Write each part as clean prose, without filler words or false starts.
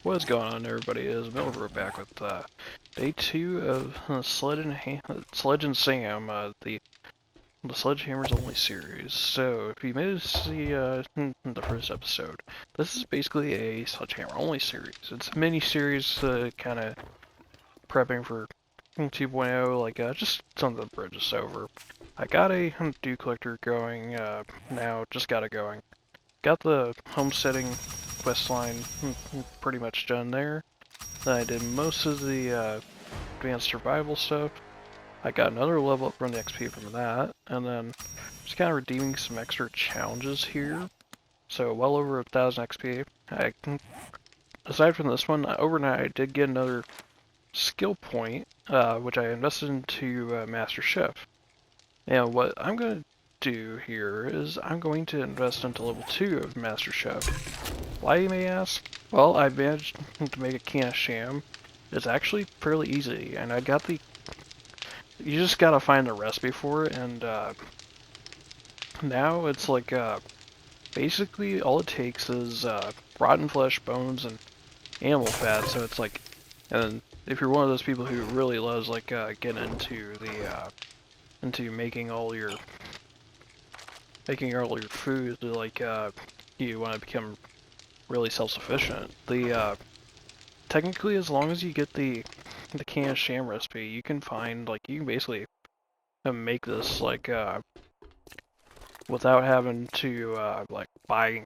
What's going on, everybody? Is Milver back with day 2 of Sledgin Sam, the Sledgehammer's only series. So, if you made it to see the first episode, this is basically a Sledgehammer only series. It's a mini series, kind of prepping for 2.0, like just something to bridge us over. I got a dew collector going now, just got it going. Got the homesteading questline pretty much done there. Then I did most of the advanced survival stuff. I got another level up from the XP from that, and then just kind of redeeming some extra challenges here. So well over 1,000 XP. Aside from this one, overnight I did get another skill point, which I invested into Master Chef. And what I'm going to do here is I'm going to invest into level 2 of Master Chef. Why, you may ask? Well, I managed to make a can of sham. It's actually fairly easy, and I got the... You just gotta find the recipe for it, and now it's like, basically all it takes is rotten flesh, bones, and animal fat, so it's like... And then if you're one of those people who really loves, like, getting into the, into making all your food, like, you want to become really self-sufficient. Technically, as long as you get the can of sham recipe, you can find, like, you can basically make this, like, without having to, like, buy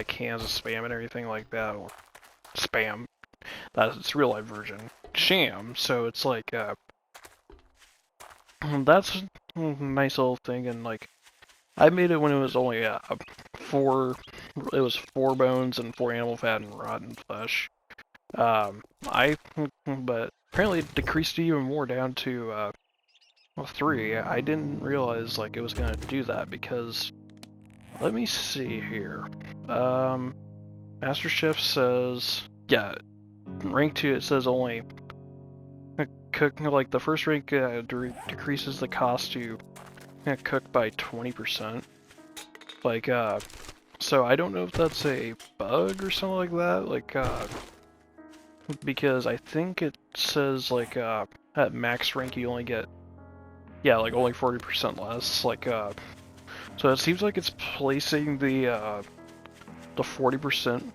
cans of spam and everything like that, or spam. That's its real life version. Sham, so it's like, that's a nice little thing, and, like, I made it when it was only, it was 4 bones and 4 animal fat and rotten flesh. But apparently it decreased even more down to, well, 3. I didn't realize, like, it was gonna do that because, let me see here. Master Chef says, yeah, rank 2 it says only, cook, like, the first rank decreases the cost to cook by 20%. Like, so I don't know if that's a bug or something like that, like, because I think it says, like, at max rank you only get, yeah, like, only 40% less, like, so it seems like it's placing the 40%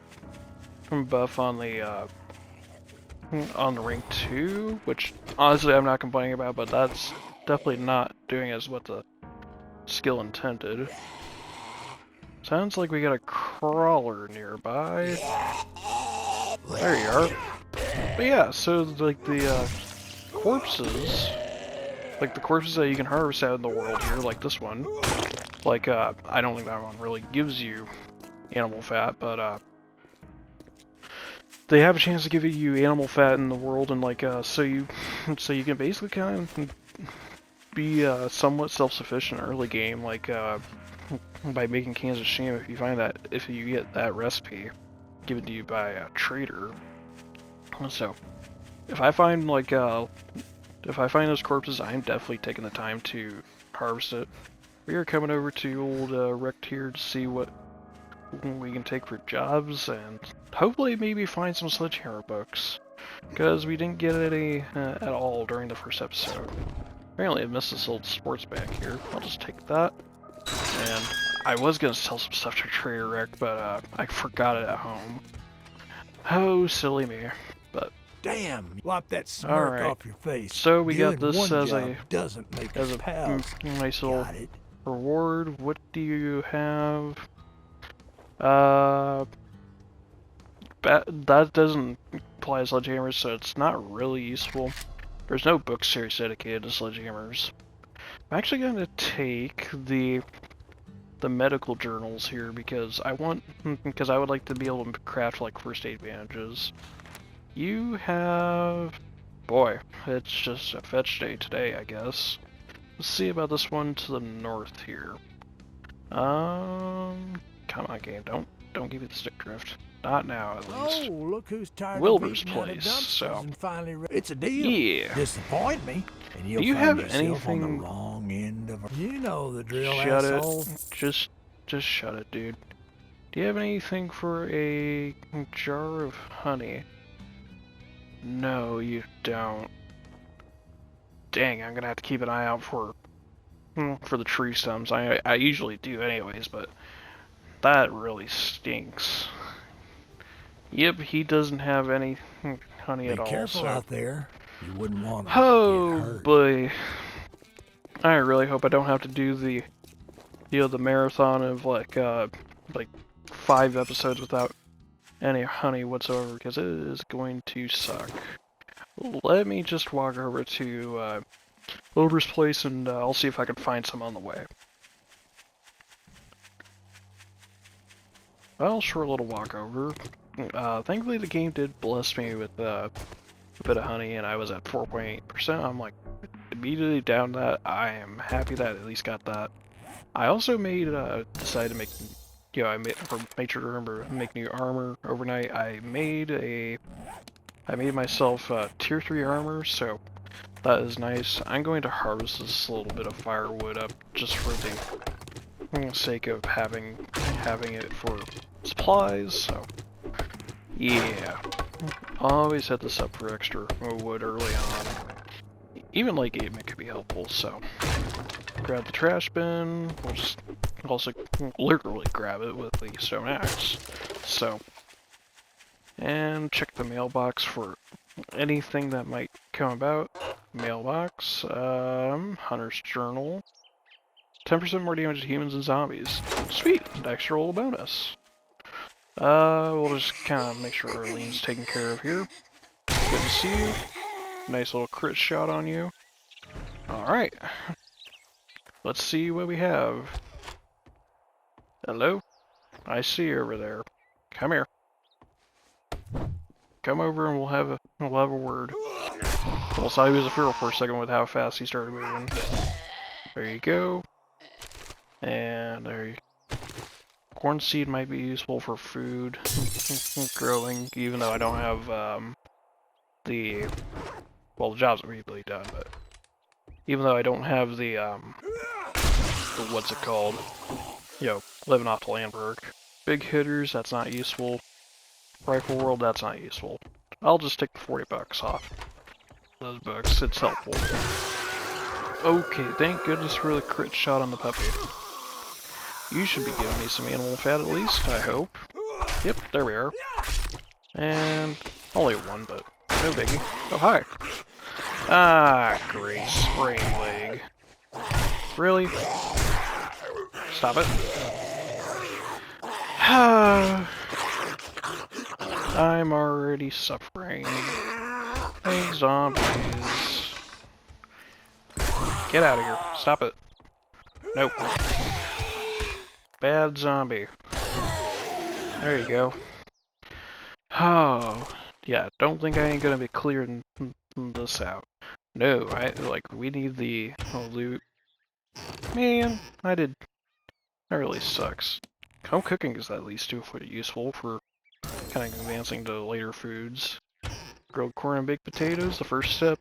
buff on the rank 2, which, honestly, I'm not complaining about, but that's definitely not doing as what the skill intended. Sounds like we got a crawler nearby. There you are. But yeah, so like the corpses, like the corpses that you can harvest out in the world here, like this one, like I don't think that one really gives you animal fat, but they have a chance to give you animal fat in the world, and like so you can basically kind of be somewhat self-sufficient early game, like by making cans of sham if you get that recipe given to you by a trader. So if I find like those corpses, I'm definitely taking the time to harvest it. We are coming over to old Rect here to see what we can take for jobs, and hopefully maybe find some Sledgehammer books, because we didn't get any at all during the first episode. Apparently I missed this old sports bag here. I'll just take that. And I was gonna sell some stuff to Trader Rec, but I forgot it at home. Oh, silly me. But damn, wipe that smirk off your face. So we got this as a nice little reward. What do you have? That doesn't apply to sledgehammers, so it's not really useful. There's no book series dedicated to sledgehammers. I'm actually going to take the medical journals here because I would like to be able to craft like first aid bandages. You have, boy, it's just a fetch day today, I guess. Let's see about this one to the north here. Come on, game, don't give me the stick drift. Not now, at least. Oh, look who's tired Wilbur's of place. So it's a deal. Yeah. Disappoint me, and you'll Do you find have yourself anything? on the wrong end of a... You know the drill, Shut asshole. it. Just shut it, dude. Do you have anything for a jar of honey? No, you don't. Dang, I'm gonna have to keep an eye out for the tree stems. I usually do anyways, but that really stinks. Yep, he doesn't have any honey at all. Be careful so. out there. You wouldn't want to Oh get hurt. boy. I really hope I don't have to do the the marathon of like 5 episodes without any honey whatsoever, because it is going to suck. Let me just walk over to Wilbur's place and I'll see if I can find some on the way. Well, short little walk over. Thankfully the game did bless me with a bit of honey and I was at 4.8%. I'm like immediately down that. I am happy that I at least got that. I also decided to make, I made sure to remember make new armor overnight. I made myself tier 3 armor, so that is nice. I'm going to harvest this little bit of firewood up just for the sake of having it for supplies. So yeah, always set this up for extra wood early on. Even late game it could be helpful. So grab the trash bin. We'll just also literally grab it with the stone axe. So, and check the mailbox for anything that might come about. Mailbox, Hunter's Journal. 10% more damage to humans and zombies. Sweet, extra little bonus. We'll just kind of make sure Arlene's taken care of here. Good to see you. Nice little crit shot on you. Alright. Let's see what we have. Hello? I see you over there. Come here. Come over and we'll have a word. Well, so he was a feral for a second with how fast he started moving. There you go. And there you go. Corn seed might be useful for food growing, even though I don't have the job's immediately done, but even though I don't have the what's it called? Living off the land perk. Big hitters, that's not useful. Rifle world, that's not useful. I'll just take the 40 bucks off those books, it's helpful. Okay, thank goodness for the crit shot on the puppy. You should be giving me some animal fat at least, I hope. Yep, there we are. And only one, but no biggie. Oh, hi. Ah, great. Sprain leg. Really? Stop it. I'm already suffering. Hey, zombies. Get out of here. Stop it. Nope. Bad zombie. There you go. Oh, yeah, don't think I ain't gonna be clearing this out. No, we need the loot. Man, that really sucks. Home cooking is at least useful for kind of advancing to later foods. Grilled corn and baked potatoes, the first step.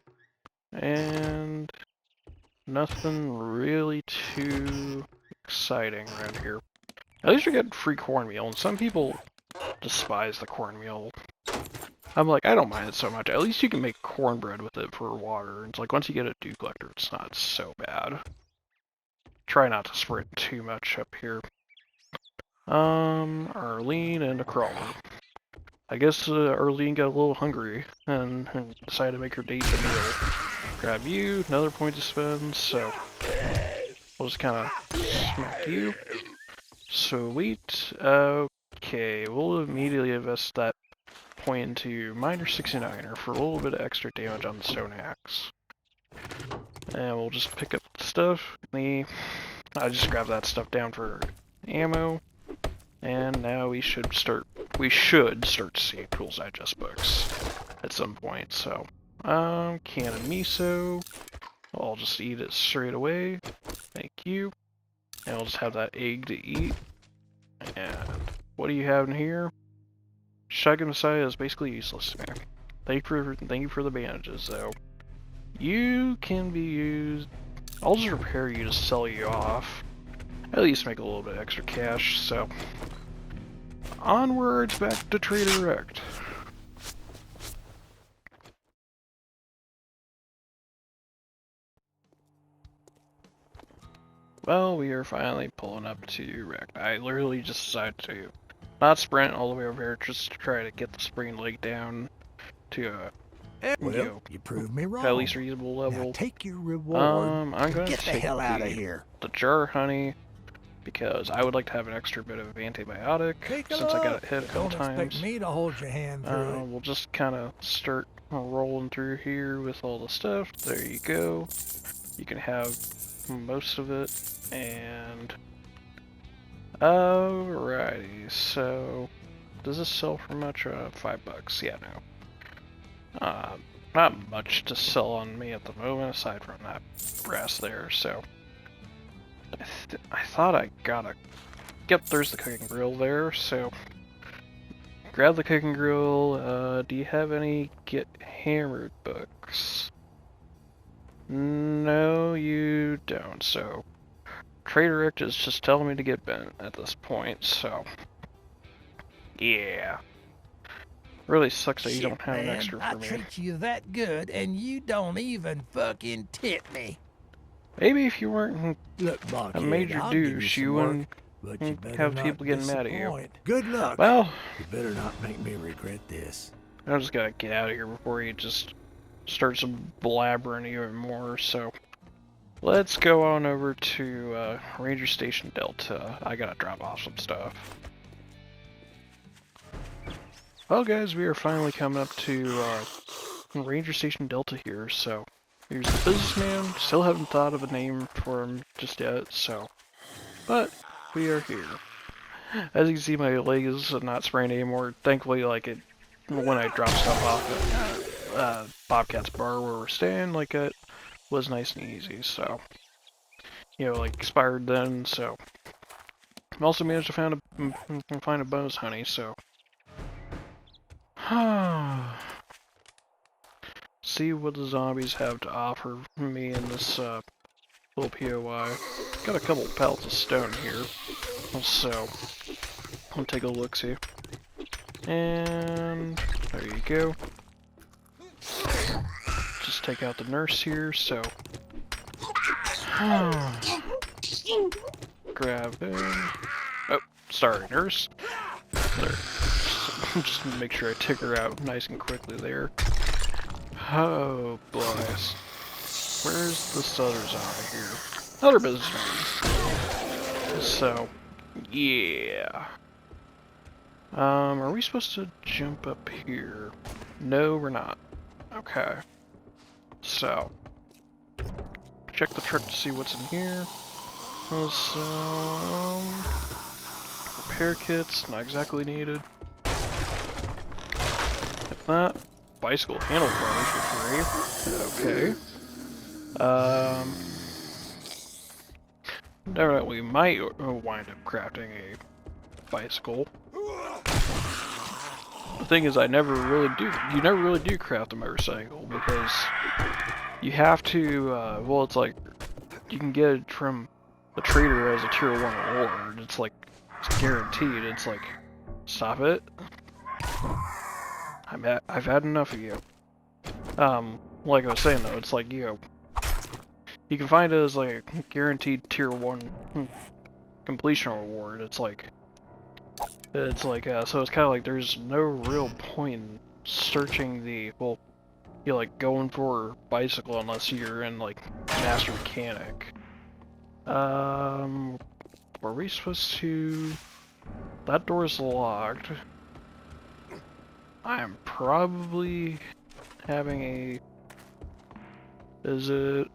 And nothing really too exciting around here. At least you're getting free cornmeal, and some people despise the cornmeal. I'm like, I don't mind it so much. At least you can make cornbread with it for water. It's like once you get a dew collector, it's not so bad. Try not to spread too much up here. Arlene and a crawler. I guess Arlene got a little hungry and decided to make her date the meal. Grab you, another point to spend, so we'll just kind of smack you. Sweet. Okay, we'll immediately invest that point into Miner 69er for a little bit of extra damage on the stone axe. And we'll just pick up the stuff. I just grabbed that stuff down for ammo. And now we should start to see Tools Digest books at some point. So, can of miso. I'll just eat it straight away. Thank you. And I'll just have that egg to eat. And what do you have in here? Shotgun Messiah is basically useless to me. Thank you for the bandages, though. You can be used. I'll just repair you to sell you off. At least make a little bit extra cash. So onwards back to Trader Direct. Well, we are finally pulling up to wreck. I literally just decided to not sprint all the way over here, just to try to get the spring leg down to Well, you proved me wrong. at least reasonable Now level. take your reward. I'm gonna Get the take hell out of here. the jar honey because I would like to have an extra bit of antibiotic since I got hit a couple Don't times. expect me to hold your hand through it. We'll just kind of start rolling through here with all the stuff. There you go. You can have most of it, and alrighty. So, does this sell for much? $5. Yeah, no. Not much to sell on me at the moment, aside from that brass there. So, I thought I got a. Yep, there's the cooking grill there. So, grab the cooking grill. Do you have any get hammered books? No, you don't. So, Trader Rick is just telling me to get bent at this point. So, yeah. Really sucks that you don't have an extra for me. I treat you that good, and you don't even fucking tip me. Maybe if you weren't Look, a major douche, you wouldn't have people getting mad at you. Good luck. Well, you better not make me regret this. I just gotta get out of here before you just start some blabbering even more. So, let's go on over to Ranger Station Delta. I gotta drop off some stuff. Well, guys, we are finally coming up to Ranger Station Delta here. So, here's the businessman. Still haven't thought of a name for him just yet. So, but we are here. As you can see, my leg is not sprained anymore. Thankfully, like when I dropped stuff off at Bobcat's bar where we're staying, like it was nice and easy. So, like expired then. So, I also managed to find a bonus honey. So. See what the zombies have to offer me in this little POI. Got a couple pallets of stone here, so I'll take a look, see. And there you go. Just take out the nurse here, so grab him. Oh, sorry, nurse. There. Just make sure I take her out nice and quickly there. Oh boy. Where's this other zombie here? Another businessman. So, yeah. Are we supposed to jump up here? No, we're not. Okay. So, check the truck to see what's in here. So, repair kits, not exactly needed. That bicycle handlebars for free. Okay. Definitely might wind up crafting a bicycle. The thing is, you never really do craft a motorcycle because you have to. Well, it's like you can get it from the trader as a tier 1 reward. It's like it's guaranteed. It's like, stop it. I've had enough of you. Like I was saying though, it's like, you can find it as like a guaranteed tier 1 completion reward. It's like, so it's kind of like there's no real point in searching going for bicycle unless you're in like master mechanic. Were we supposed to? That door's locked. I am probably having a... Am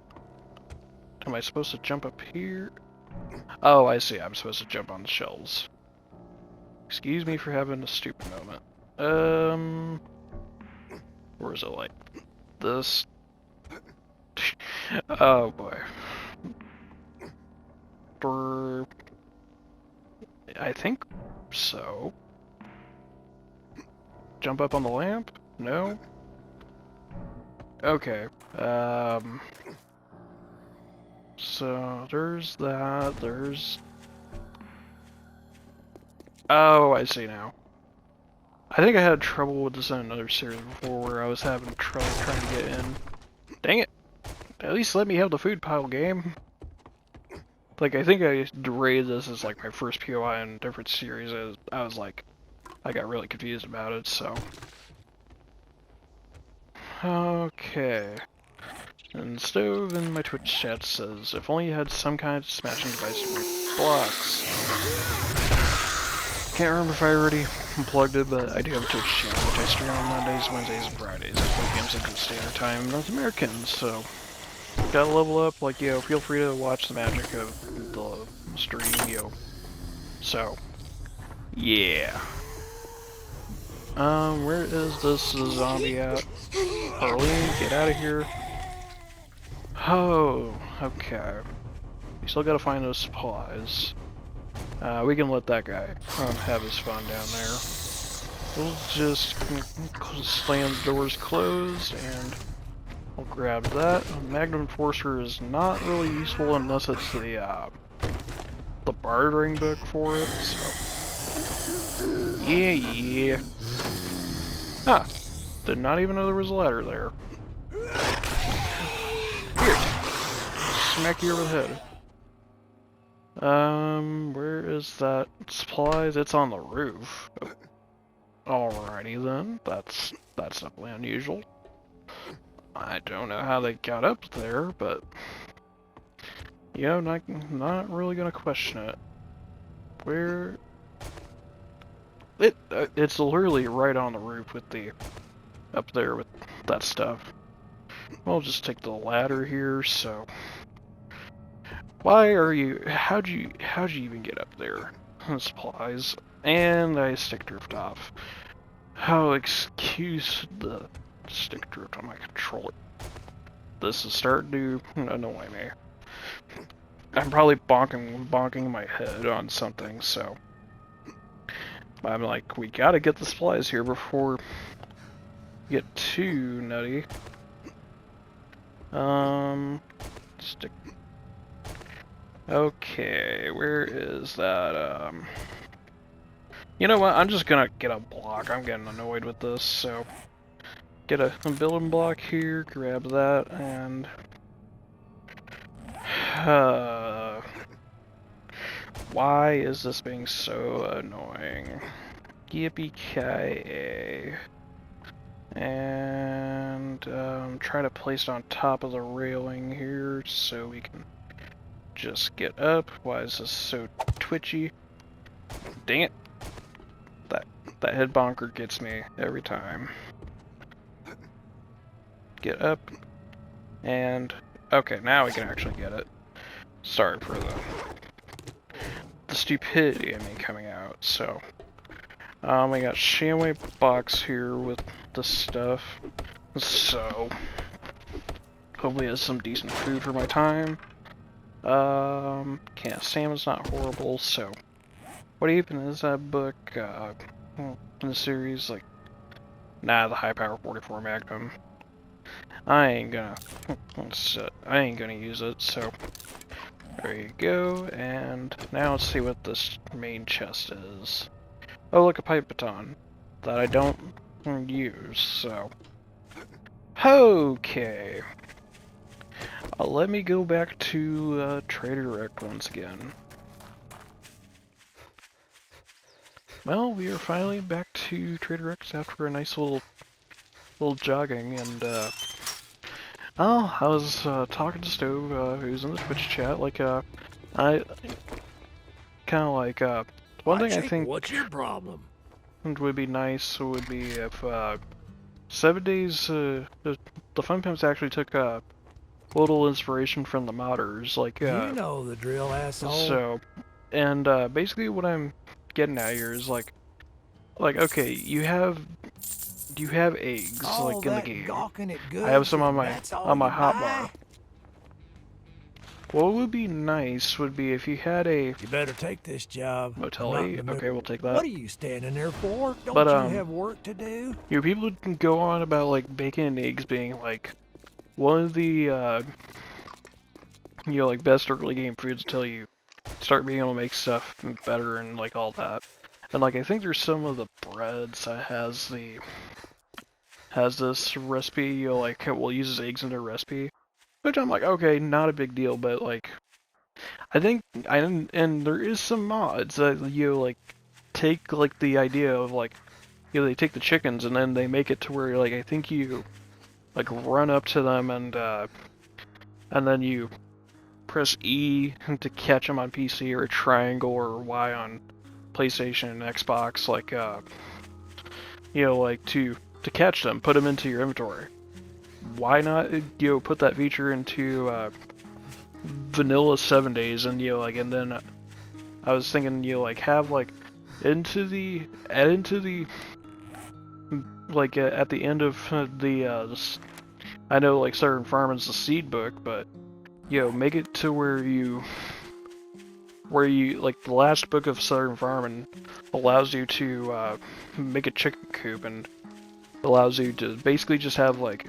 I supposed to jump up here? Oh, I see. I'm supposed to jump on the shelves. Excuse me for having a stupid moment. Or is it like this? Oh boy. I think so. Jump up on the lamp? No? Okay. So there's that, Oh, I see now. I think I had trouble with this in another series before where I was having trouble trying to get in. Dang it! At least let me have the food pile, game. like, I think I rated this as, like, my first POI in a different series. I was like, I got really confused about it, so. Okay. And Stove in my Twitch chat says, if only you had some kind of smashing device to break blocks. Can't remember if I already unplugged it, but I do have a Twitch channel, which I stream on Mondays, Wednesdays, and Fridays. I play games Central Standard Time, North American, so gotta level up, like, yo, feel free to watch the magic of the stream, yo. So, yeah. Where is this zombie at? Arlene, get out of here. Oh, okay. We still gotta find those supplies. We can let that guy have his fun down there. We'll just slam the doors closed, and I'll grab that. Magnum Enforcer is not really useful unless it's the bartering book for it, so. Yeah. Ah, did not even know there was a ladder there. Here. Smack you over the head. Where is that supplies? It's on the roof. Alrighty then, that's definitely unusual. I don't know how they got up there, but you know, not really gonna question it. Where it's literally right on the roof with the up there with that stuff. I'll just take the ladder here. So why are you? How'd you even get up there? Supplies, and I stick drift off. Oh, excuse the stick drift on my controller. This is starting to annoy me. I'm probably bonking my head on something, so I'm like, we gotta get the supplies here before we get too nutty. Stick. Okay, where is that? You know what? I'm just gonna get a block. I'm getting annoyed with this, so get a building block here, grab that, and why is this being so annoying? Yippee-ki-yay. And try to place it on top of the railing here so we can just get up. Why is this so twitchy? Dang it. That head bonker gets me every time. Get up. And okay, now we can actually get it. Sorry for the stupidity of me coming out. So we got Shamway box here with the stuff. So hopefully has some decent food for my time. Can't salmon's not horrible, so what even is that book in the series? Like, nah, the high power 44 Magnum. I ain't gonna use it, so there you go. And now let's see what this main chest is. Oh, look, a pipe baton that I don't use, so okay. Let me go back to Trader Rick once again. Well, we are finally back to Trader Rick's after a nice little jogging, and oh, I was talking to Stove, who's in the Twitch chat. Like, I kind of like one thing I think. What's your problem? Would be nice would be if 7 days. The Fun Pimps actually took a little inspiration from the modders, like You know the drill, asshole. So, and basically what I'm getting at here is like okay, you have eggs like in the game. I have some on my hotbar. What would be nice would be if you had a. You better take this job. Motel 8. Okay, we'll take that. What are you standing there for? Don't But, you have work to do? You know, people can go on about like bacon and eggs being like one of the like best early game foods until you start being able to make stuff better and like all that. And like I think there's some of the breads that has this recipe, you know, like will use eggs in their recipe. Which I'm like, okay, not a big deal, but like I think, and there is some mods that you like take like the idea of like, they take the chickens and then they make it to where like I think you like run up to them and then you press E to catch them on PC or triangle or Y on PlayStation and Xbox, like like to catch them, put them into your inventory. Why not put that feature into vanilla 7 days and and then I was thinking like have like add into the like at the end of I know like Southern Farming's the seed book, but make it to where you like the last book of Southern Farming allows you to make a chicken coop and allows you to basically just have like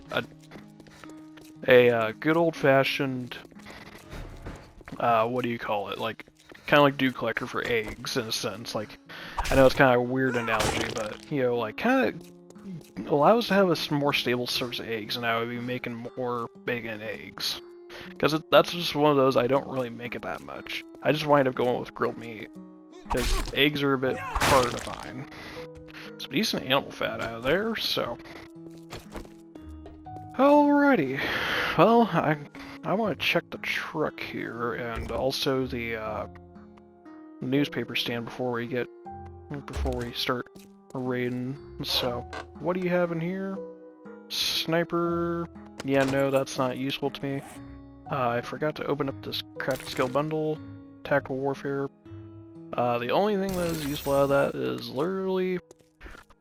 a good old fashioned what do you call it, like kind of like dew collector for eggs in a sense. Like I know it's kind of a weird analogy, but like kind of allows to have a more stable source of eggs, and I would be making more bacon and eggs. Because that's just one of those I don't really make it that much. I just wind up going with grilled meat. Because eggs are a bit harder to find. Some decent animal fat out of there, so... Alrighty. Well, I want to check the truck here, and also the newspaper stand before we start raiding. So, what do you have in here? Sniper... Yeah, no, that's not useful to me. I forgot to open up this crafting skill bundle, tactical warfare. The only thing that is useful out of that is literally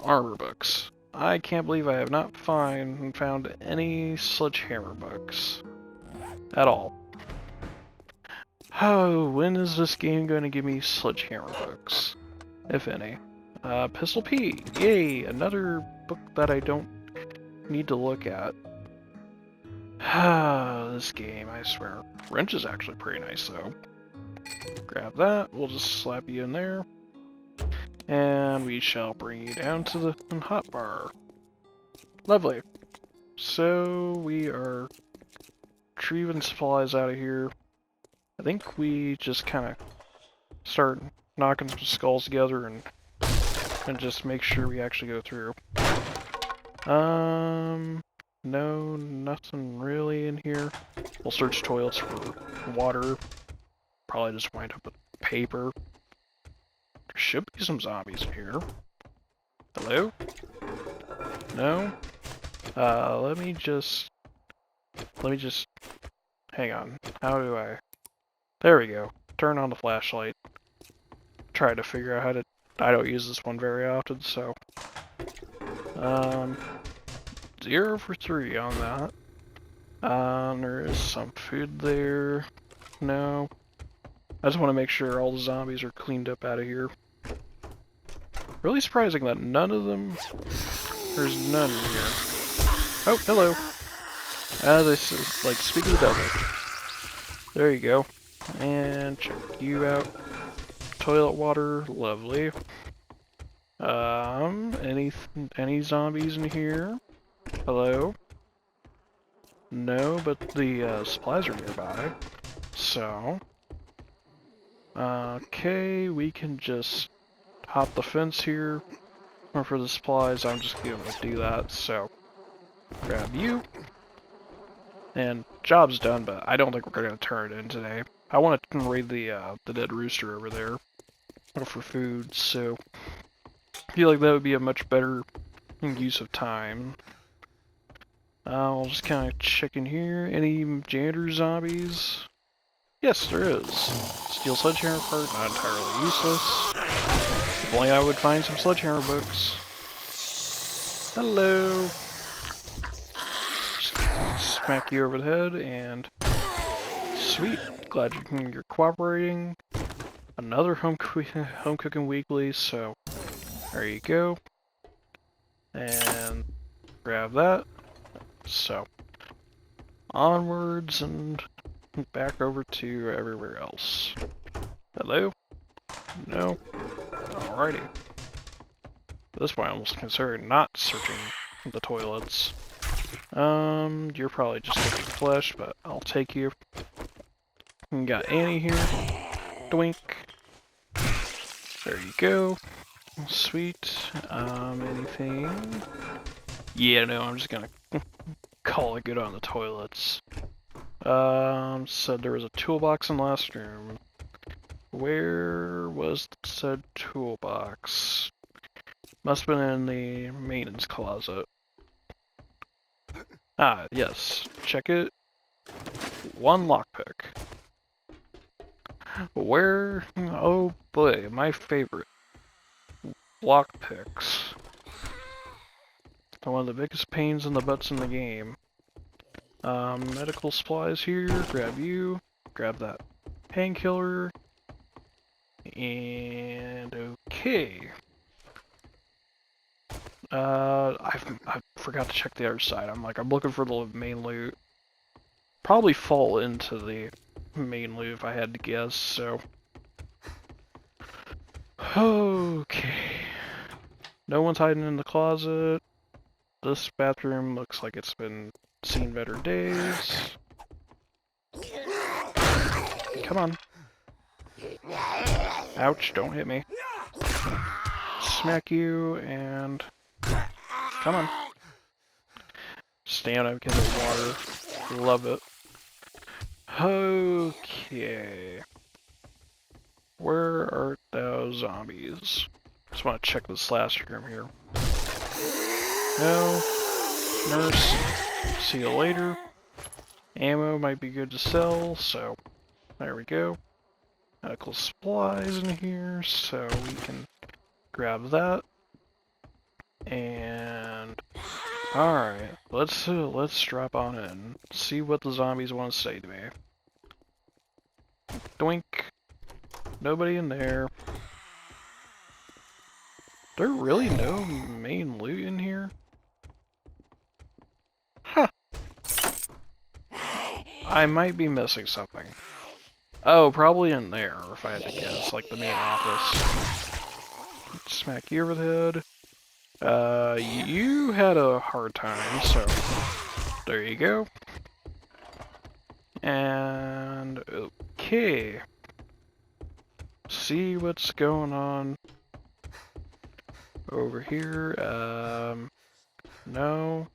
armor books. I can't believe I have not found any sledgehammer books at all. Oh, when is this game going to give me sledgehammer books, if any? Pistol P, yay! Another book that I don't need to look at. This game, I swear. Wrench is actually pretty nice, though. Grab that, we'll just slap you in there. And we shall bring you down to the hotbar. Lovely. So, we are retrieving supplies out of here. I think we just kind of start knocking some skulls together and just make sure we actually go through. No, nothing really in here. We'll search toilets for water. Probably just wind up with paper. There should be some zombies in here. Hello? No? Let me just... Hang on. How do I... There we go. Turn on the flashlight. Try to figure out how to... I don't use this one very often, so... 0 for 3 on that. There is some food there. No. I just want to make sure all the zombies are cleaned up out of here. Really surprising that none of them... There's none here. Oh, hello. This is like speak of the devil. There you go. And check you out. Toilet water, lovely. Any zombies in here? Hello? No, but the supplies are nearby. So, okay, we can just hop the fence here. Or for the supplies, I'm just going to do that. So, grab you. And job's done, but I don't think we're going to turn it in today. I want to raid the dead rooster over there for food, so I feel like that would be a much better use of time. I'll just kind of check in here. Any janitor zombies? Yes, there is. Steel sledgehammer part, not entirely useless. If only I would find some sledgehammer books. Hello. Just smack you over the head, and sweet. Glad you're cooperating. Another home cooking weekly, so there you go. And grab that. So, onwards and back over to everywhere else. Hello? No? Alrighty. At this point, I'm almost considering not searching the toilets. You're probably just looking for flesh, but I'll take you. We got Annie here. Doink. There you go. Sweet. Anything? Yeah, no, I'm just gonna call it good on the toilets. Said there was a toolbox in the last room. Where was said toolbox? Must have been in the maintenance closet. Ah, yes. Check it. One lockpick. Where? Oh boy, my favorite. Lockpicks. One of the biggest pains in the butts in the game. Medical supplies here. Grab you. Grab that painkiller. And okay. I forgot to check the other side. I'm looking for the main loot. Probably fall into the main loot if I had to guess, so. Okay. No one's hiding in the closet. This bathroom looks like it's been seen better days. Come on. Ouch, don't hit me. Smack you, and... Come on. Stamina because of water. Love it. Okay. Where are those zombies? Just want to check this last room here. No. Nurse. See you later. Ammo might be good to sell, so there we go. Medical supplies in here, so we can grab that. And alright, let's drop on in. See what the zombies want to say to me. Doink. Nobody in there. There really no main loot in here? Huh. I might be missing something. Oh, probably in there, if I had to guess, like the main office. Smack you over the head. You had a hard time, so there you go. And okay. See what's going on over here. No.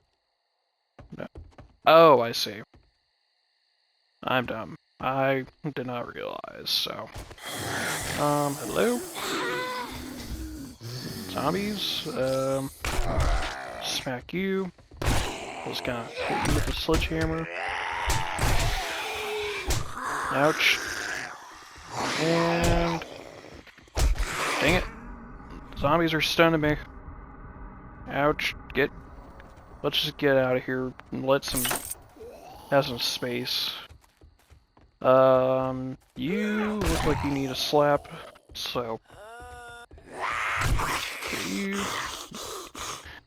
No. Oh, I see. I'm dumb. I did not realize, so. Hello? Zombies, smack you. Just gonna hit you with the sledgehammer. Ouch. And... Dang it. Zombies are stunning me. Ouch. Let's just get out of here and have some space. You look like you need a slap, so...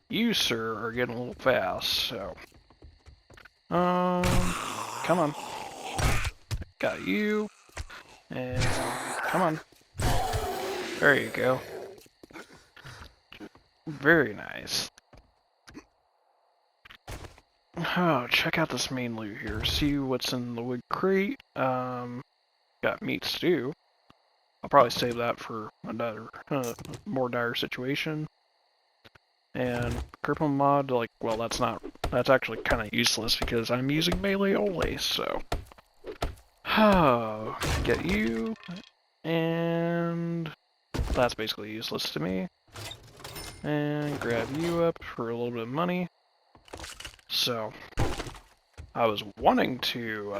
You, sir, are getting a little fast, so... Come on. Got you. And... Come on. There you go. Very nice. Oh, check out this main loot here. See what's in the wood crate. Got meat stew. I'll probably save that for another, more dire situation. And cripple mod, well, that's actually kind of useless because I'm using melee only, so. Oh, get you. And that's basically useless to me. And grab you up for a little bit of money. So, I was wanting to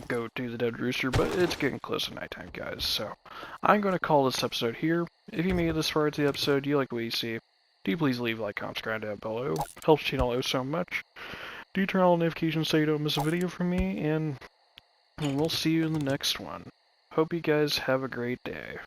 go to the Dead Rooster, but it's getting close to nighttime, guys. So, I'm going to call this episode here. If you made it this far into the episode, you like what you see, do please leave a like, comment, subscribe down below. Helps the channel out so much. Do turn on all notifications so you don't miss a video from me, and we'll see you in the next one. Hope you guys have a great day.